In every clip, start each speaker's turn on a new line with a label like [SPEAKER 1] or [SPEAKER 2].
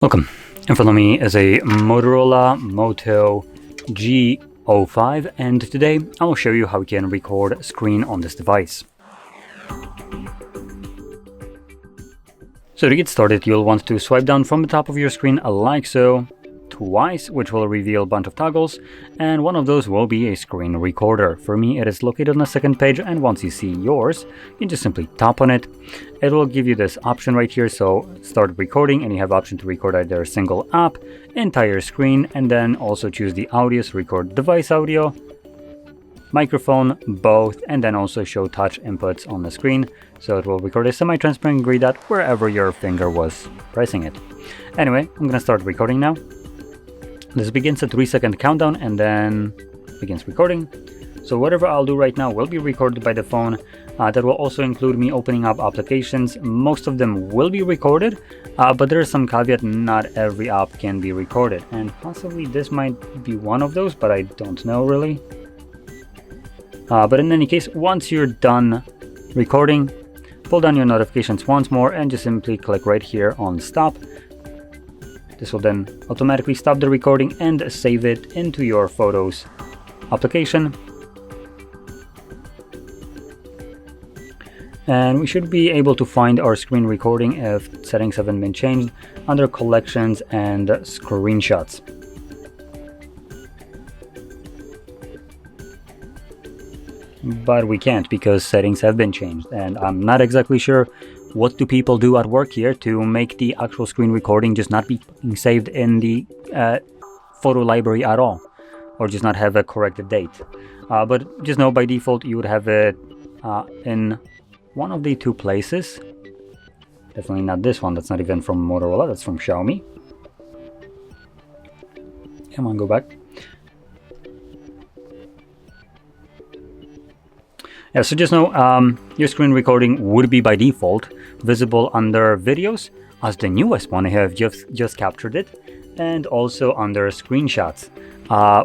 [SPEAKER 1] Welcome. In front of me is a Motorola Moto G05, and today I will show you how you can record screen on this device. So to get started, you'll want to swipe down from the top of your screen like so, twice, which will reveal a bunch of toggles, and one of those will be a screen recorder. For me, it is located on the second page, and once you see yours, you just simply tap on it. It will give you this option right here, so start recording, and you have option to record either a single app, entire screen, and then also choose the audio, so record device audio, microphone, both, and then also show touch inputs on the screen, so it will record a semi-transparent green dot wherever your finger was pressing it. Anyway, I'm gonna start recording now. This begins a 3-second countdown and then begins recording. So whatever I'll do right now will be recorded by the phone. That will also include me opening up applications. Most of them will be recorded, but there is some caveat: not every app can be recorded, and possibly this might be one of those, but I don't know really. But in any case, once you're done recording, pull down your notifications once more and just simply click right here on stop. This will then automatically stop the recording and save it into your Photos application. And we should be able to find our screen recording if settings haven't been changed under Collections and Screenshots. But we can't because settings have been changed, and I'm not exactly sure what do people do at work here to make the actual screen recording just not be saved in the photo library at all, or just not have a corrected date. But just know by default you would have it in one of the two places. Definitely not this one. That's not even from Motorola, that's from Xiaomi. Come on, go back. Yeah, so just know your screen recording would be by default visible under videos as the newest one. I have just captured it, and also under screenshots,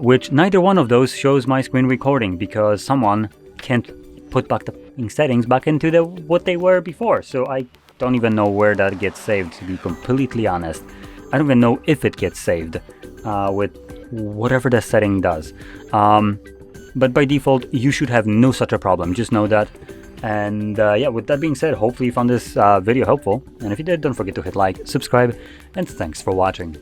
[SPEAKER 1] which neither one of those shows my screen recording because someone can't put back the settings back into what they were before. So I don't even know where that gets saved, to be completely honest. I don't even know if it gets saved with whatever the setting does. But by default, you should have no such a problem. Just know that. And yeah, with that being said, hopefully you found this video helpful. And if you did, don't forget to hit like, subscribe, and thanks for watching.